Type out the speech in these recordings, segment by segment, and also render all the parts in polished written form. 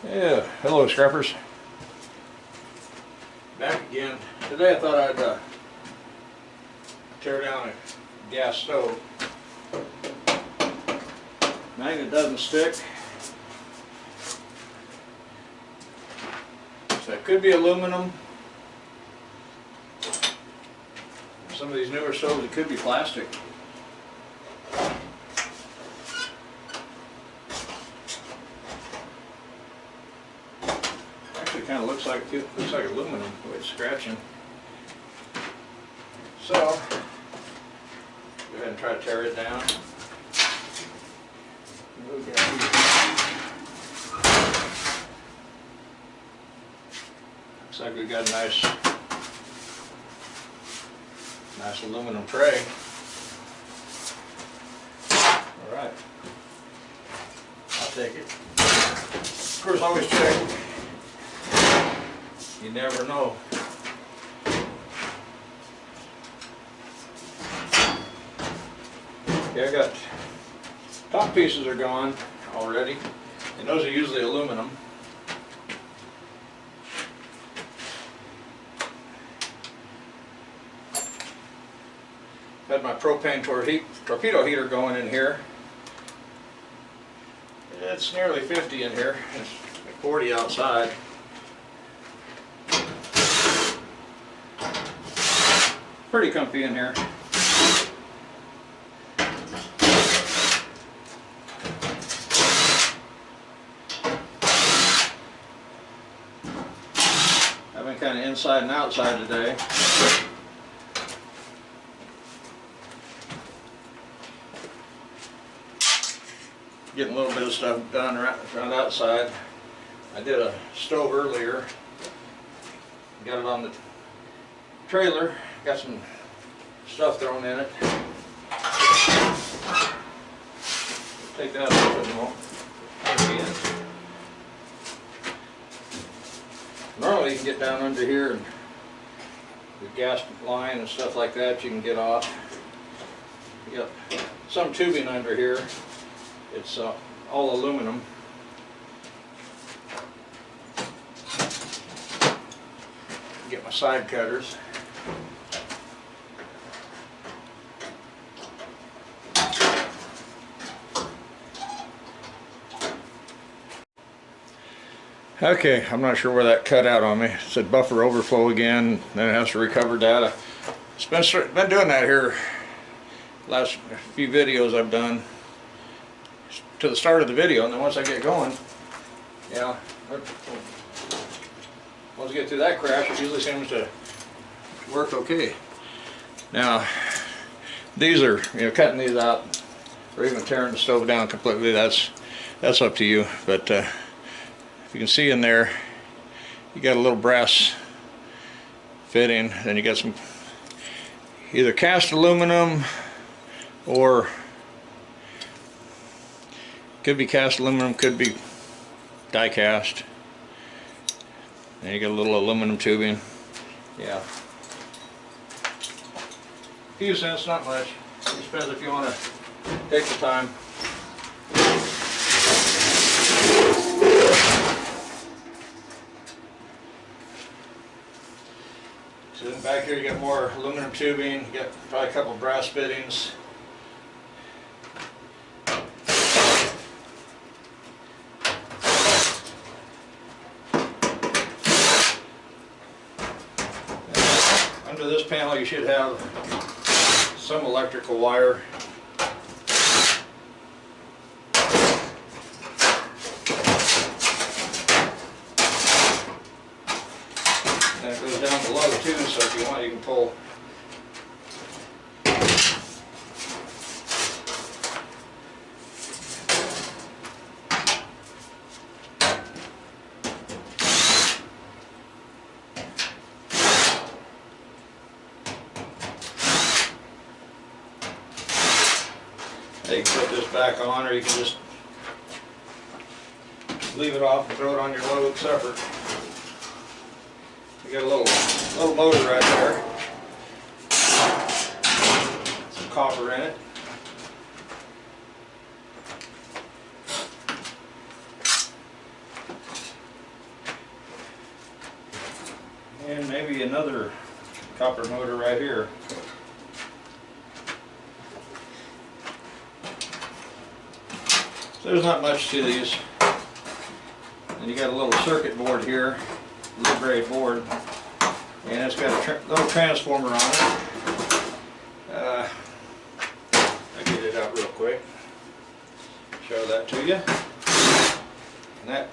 Yeah, hello scrappers. Back again. Today I thought I'd tear down a gas stove. Magnet doesn't stick. So it could be aluminum. Some of these newer stoves, it could be plastic. Actually, kind of looks like aluminum the way it's scratching. So, go ahead and try to tear it down. Looks like we've got a nice aluminum tray. All right, I'll take it. Of course, always check. You never know. Okay, I got top pieces are gone already, and those are usually aluminum. Had my propane torpedo heater going in here. It's nearly 50 in here. It's like 40 outside. Pretty comfy in here. I've been kind of inside and outside today. Getting a little bit of stuff done around outside. I did a stove earlier. Got it on the trailer. Got some stuff thrown in it. Take that off and we'll normally you can get down under here and the gas line and stuff like that you can get off. You got some tubing under here. It's all aluminum. Get my side cutters. Okay, I'm not sure where that cut out on me. It said buffer overflow again, then it has to recover data. It's been doing that here last few videos I've done to the start of the video, and then once I get going, yeah, once I get through that crash, it usually seems to work okay. Now, these are, cutting these out or even tearing the stove down completely, that's up to you, but you can see in there you got a little brass fitting, then you got some either cast aluminum or could be cast aluminum, could be die cast. And you got a little aluminum tubing. Yeah, a few cents, not much. It just depends if you want to take the time. So then back here you got more aluminum tubing, you got probably a couple brass fittings. Under this panel you should have some electrical wire. And it goes down below too, so if you want you can pull. You can put this back on, or you can just leave it off and throw it on your load separate. You got a little motor right there. Some copper in it. another copper motor right here. So there's not much to these. And you got a little circuit board here, low grade board, and it's got a little transformer on it. I'll get it out real quick, show that to you. And that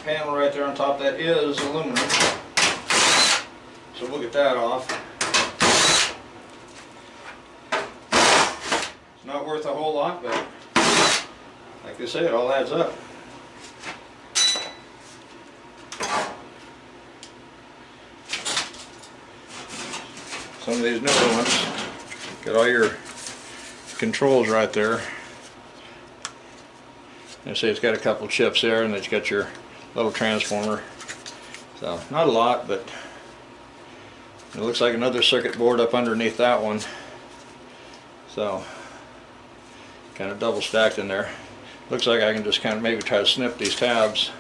panel right there on top, that is aluminum. So we'll get that off. It's not worth a whole lot, but like they say, it all adds up. Some of these newer ones, got all your controls right there. And see, it's got a couple chips there, and it's got your little transformer. So not a lot, but it looks like another circuit board up underneath that one. So kind of double stacked in there. Looks like I can just kind of maybe try to snip these tabs.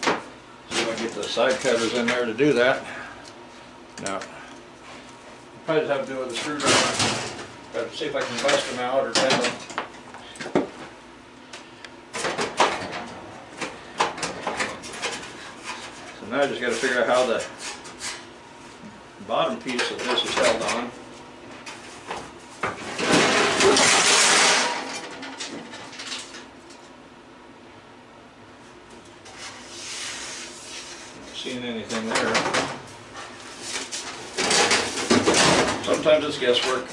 See if I can get the side cutters in there to do that. No. Probably just have to do it with a screwdriver. Got to see if I can bust them out or bend them. So now I just got to figure out how the bottom piece of this is held on. Not seeing anything there. Sometimes it's guesswork.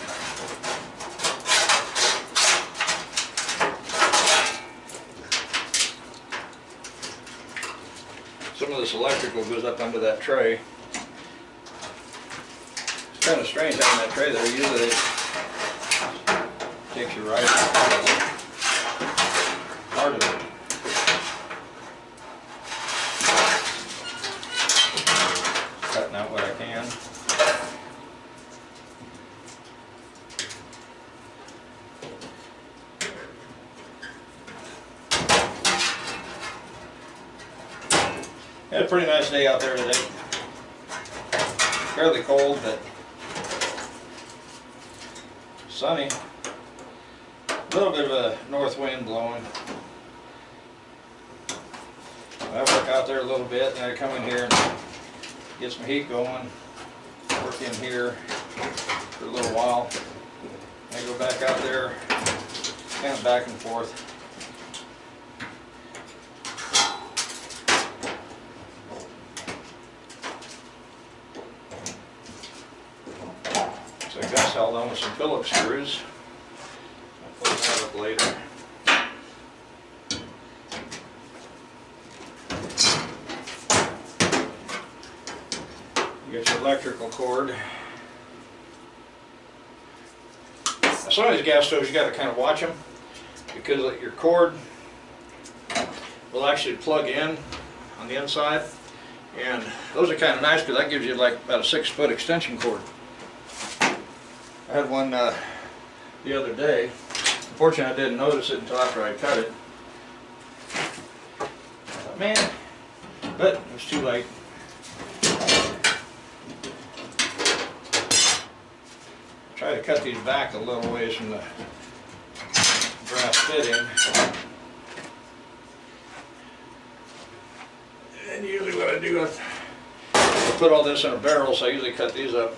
Some of this electrical goes up under that tray. It's kind of strange having that tray there. Usually it takes you right part of it. Cutting out what I can. Had a pretty nice day out there today. Fairly cold, but sunny. A little bit of a north wind blowing. I work out there a little bit, and I come in here and get some heat going. Work in here for a little while. I go back out there, kind of back and forth. So I got held on with some Phillips screws. I'll pull that up later. You got your electrical cord. Some of these gas stoves, you got to kind of watch them because your cord will actually plug in on the inside, and those are kind of nice because that gives you like about a 6-foot extension cord. I had one the other day. Unfortunately, I didn't notice it until after I cut it. I thought, man, but it was too late. Try to cut these back a little ways from the brass fitting. And usually what I do is I put all this in a barrel, so I usually cut these up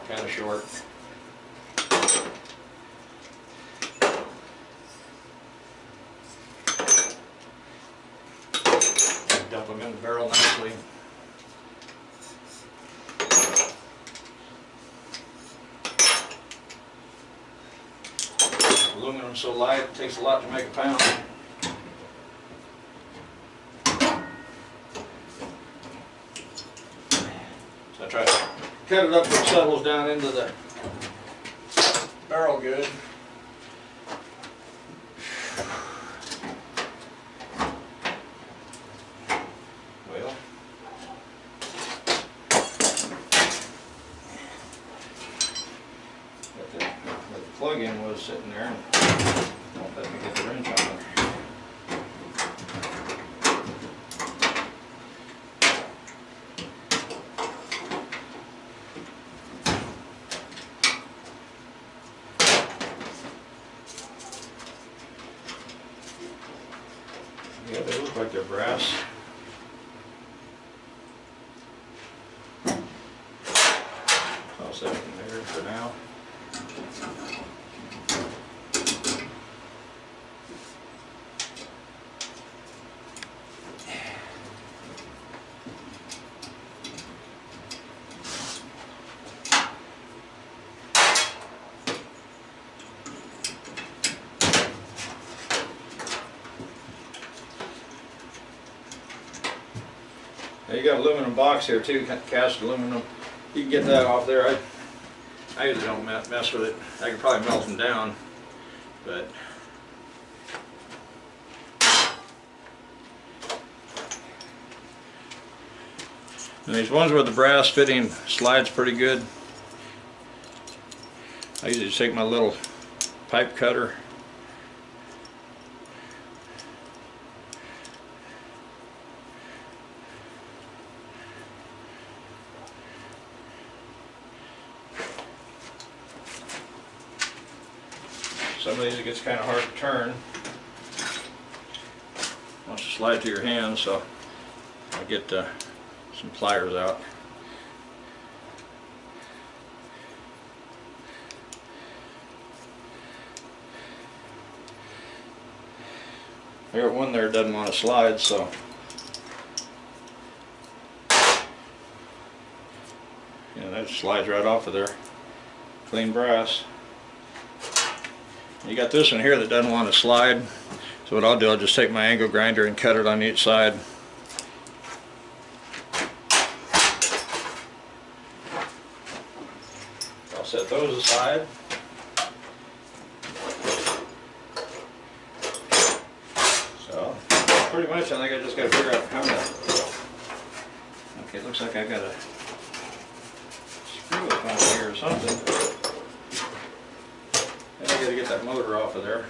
kind of short. Dump them in the barrel nicely. Aluminum's so light, it takes a lot to make a pound. So I try to cut it up so it settles down into the barrel good. Well, where the plug-in was sitting there, and won't let me get the wrench on it. Yeah, they look like they're brass. I'll set them there for now. Now you got an aluminum box here too, cast aluminum. You can get that off there. I usually don't mess with it. I could probably melt them down, but and these ones with the brass fitting slides pretty good. I usually just take my little pipe cutter. Some of these it gets kind of hard to turn once you slide it to your hand, so I'll get some pliers out. I got one there that doesn't want to slide, so yeah, that slides right off of there. Clean brass. You got this one here that doesn't want to slide, so what I'll do, I'll just take my angle grinder and cut it on each side. I'll set those aside. So pretty much I think I just got to figure out how to, okay, it looks like I got a screw up on here or something. I got to get that motor off of there.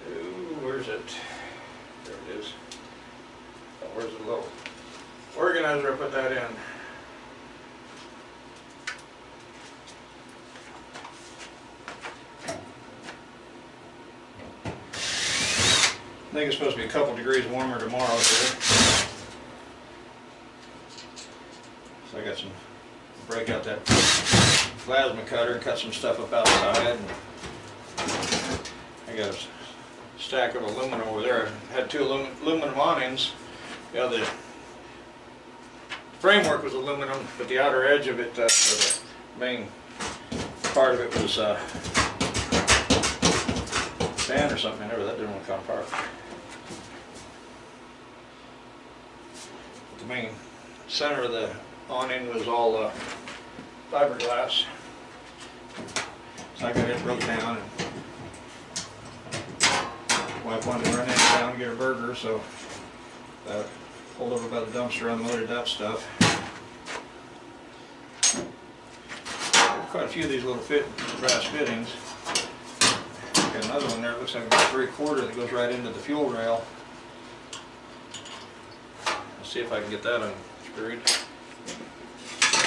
Ooh, where's it? There it is. Oh, where's the little organizer? I put that in. I think it's supposed to be a couple degrees warmer tomorrow today. So I got some, break out that plasma cutter and cut some stuff up outside. And I got a stack of aluminum over there. I had two aluminum awnings. You know, the framework was aluminum, but the outer edge of it, or the main part of it was sand or something. That didn't want to come apart. The main center of the awning was all fiberglass. So I got it broke down, and wife wanted to run in town and get her burger, so I pulled over by the dumpster, unloaded that stuff. Quite a few of these little brass fittings. Got another one there, it looks like about 3/4 that goes right into the fuel rail. Let's see if I can get that unscrewed.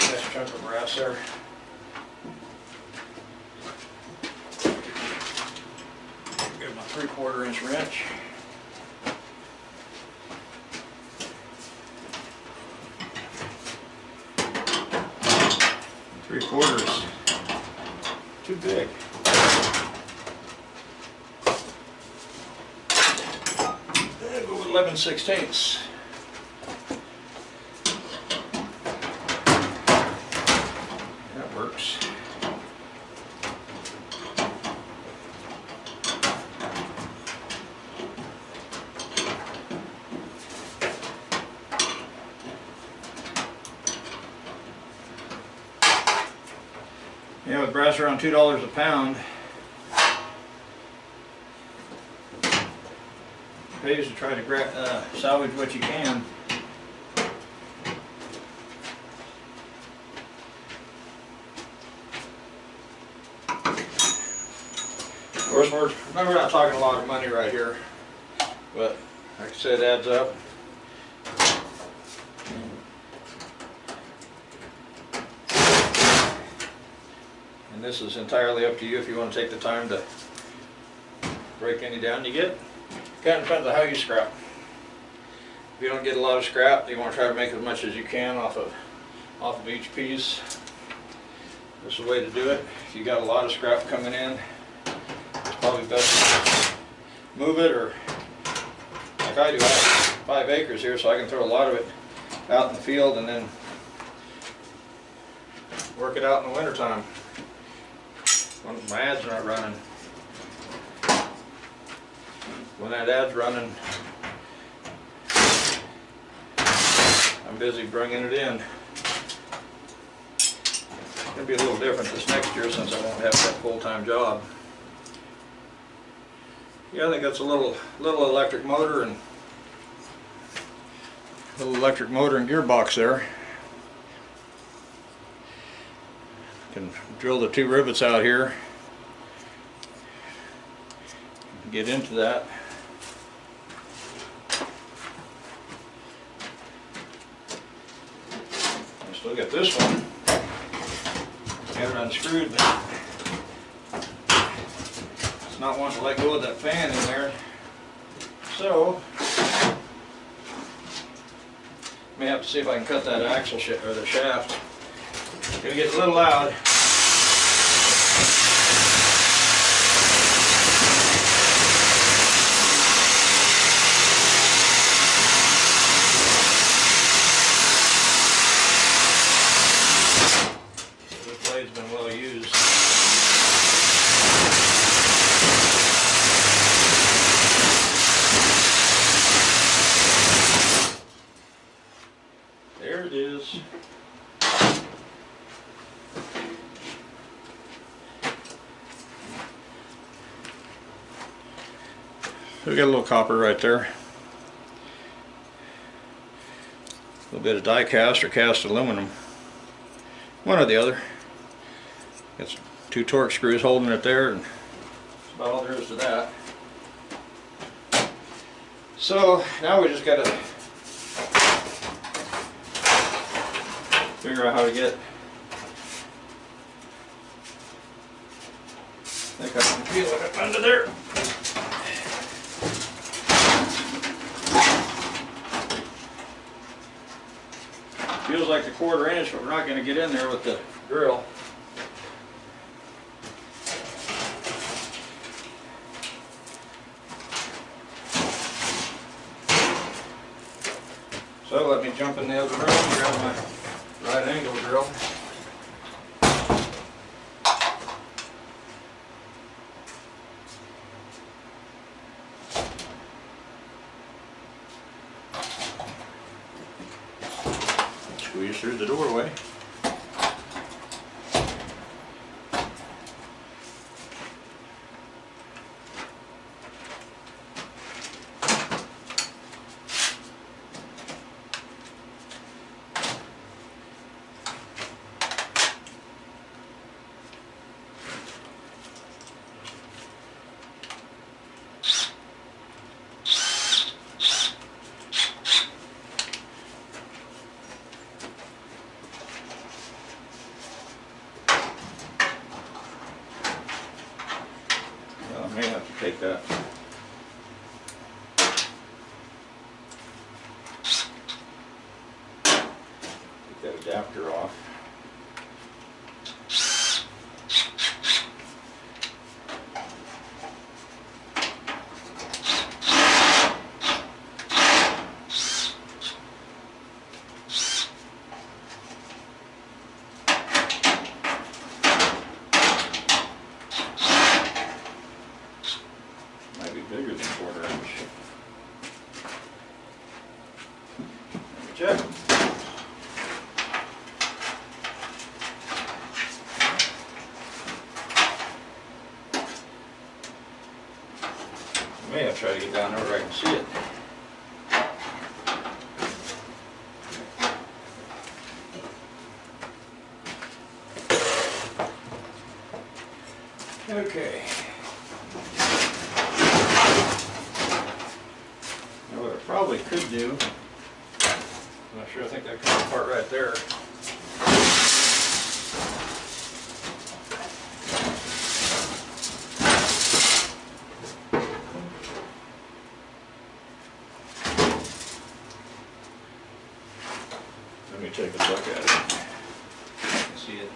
Nice chunk of brass there. Got my 3/4 inch wrench. Three-quarters too big. Go with 11/16. That works. Yeah, with brass around $2 a pound, it pays to try to salvage what you can. Of course, we're not talking a lot of money right here, but like I said, it adds up. And this is entirely up to you if you want to take the time to break any down you get. Kind of depends on how you scrap. If you don't get a lot of scrap, you want to try to make as much as you can off of each piece. This is the way to do it. If you got a lot of scrap coming in, it's probably best to move it, or like I do. I have 5 acres here, so I can throw a lot of it out in the field and then work it out in the wintertime when my ad's not running. When that ad's running, I'm busy bringing it in. It'll be a little different this next year since I won't have that full-time job. Yeah, I think that's a little electric motor and gearbox there. Can drill the 2 rivets out here. Get into that. I still got this one. Got it unscrewed, but it's not wanting to let go of that fan in there. So may have to see if I can cut that axle or the shaft. It's gonna get a little loud. This blade's been well used. There it is. We got a little copper right there. A little bit of die cast or cast aluminum. One or the other. Got some 2 torque screws holding it there, and that's about all there is to that. So now we just got to figure out how to get. I think I can feel it under there. Feels like the 1/4 inch, but we're not going to get in there with the drill. So let me jump in the other room and grab my right angle drill. Squeeze through the doorway. I may have to take that. Take that adapter off. Bigger than 1/4 inch. Check. I may have to try to get down there where I can see it. Okay. What I probably could do, I'm not sure, I think that comes apart right there. Let me take a look at it. You can see it.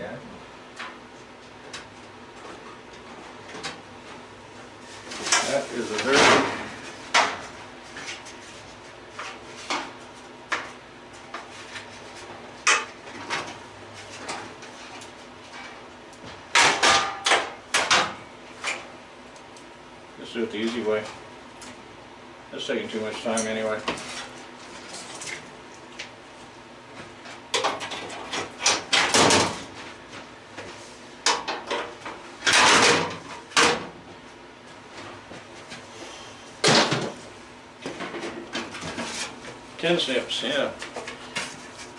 Okay. That is a very Let's do it the easy way. That's taking too much time anyway. Ten snips, yeah.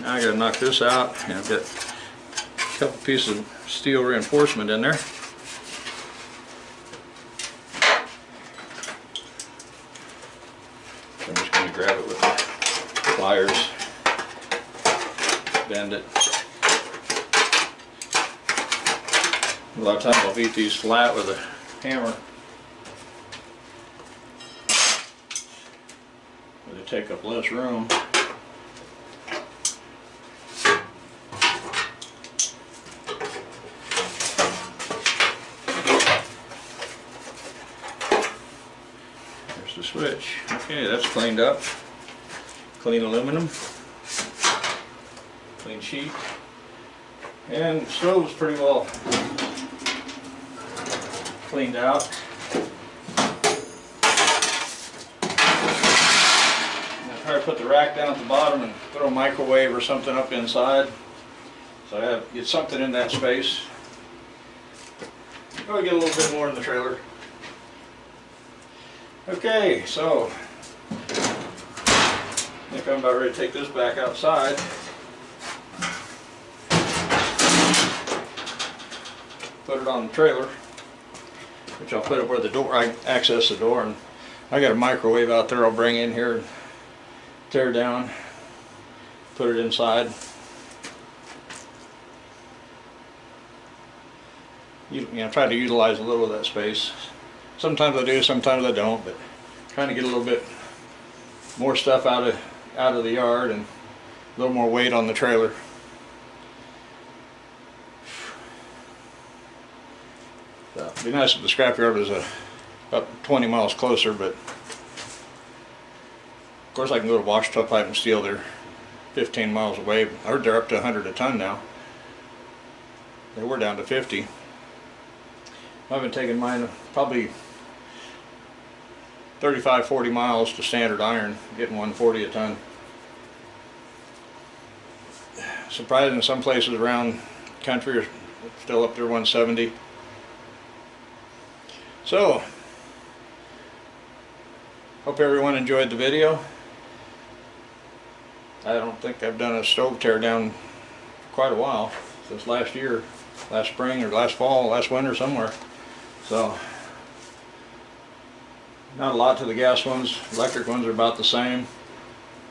Now I gotta knock this out, and I've got a couple pieces of steel reinforcement in there. I'm just going to grab it with the pliers, bend it. A lot of times I'll beat these flat with a hammer. They take up less room. There's the switch. Okay, that's cleaned up. Clean aluminum. Clean sheet. And the stove's pretty well cleaned out. I put the rack down at the bottom and throw a microwave or something up inside. So I get something in that space. Probably get a little bit more in the trailer. Okay, so I think I'm about ready to take this back outside. Put it on the trailer, which I'll put it where the door, I access the door, and I got a microwave out there I'll bring in here and tear down, put it inside. You know, try to utilize a little of that space. Sometimes I do, sometimes I don't, but trying to get a little bit more stuff out of the yard and a little more weight on the trailer. So, it'd be nice if the scrapyard was about 20 miles closer, but of course I can go to Ouachita Pipe and Steel. They're 15 miles away. I heard they're up to 100 a ton now. They were down to 50. I've been taking mine probably 35-40 miles to standard iron, getting 140 a ton. Surprising, some places around the country are still up there 170. So, hope everyone enjoyed the video. I don't think I've done a stove tear down for quite a while, since last year, last spring or last fall, last winter somewhere. So, not a lot to the gas ones. Electric ones are about the same.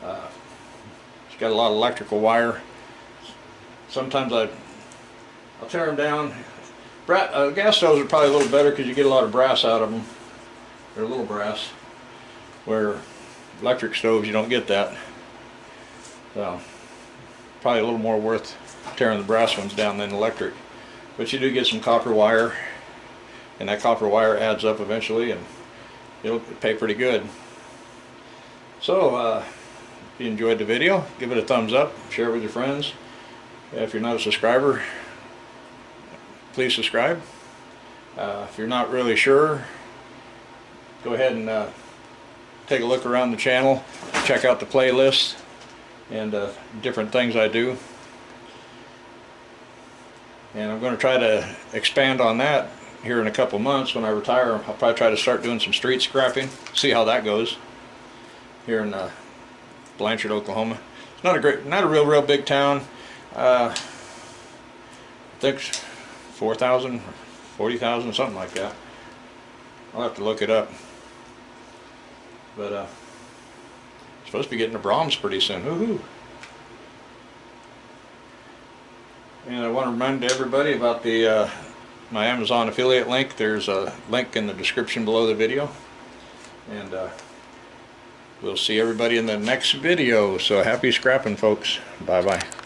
It's got a lot of electrical wire. Sometimes I'll tear them down. Gas stoves are probably a little better because you get a lot of brass out of them. They're a little brass. Where electric stoves, you don't get that. So, probably a little more worth tearing the brass ones down than electric. But you do get some copper wire, and that copper wire adds up eventually, and it'll pay pretty good. So, if you enjoyed the video, give it a thumbs up, share it with your friends. If you're not a subscriber, please subscribe. If you're not really sure, go ahead and take a look around the channel, check out the playlist and different things I do. And I'm going to try to expand on that here in a couple months. When I retire, I'll probably try to start doing some street scrapping, see how that goes here in Blanchard, Oklahoma. It's not a real big town. I think 4,000, 40,000, something like that. I'll have to look it up. But supposed to be getting to Brahms pretty soon. Woohoo! And I want to remind everybody about the my Amazon affiliate link. There's a link in the description below the video. And we'll see everybody in the next video. So happy scrapping, folks. Bye-bye.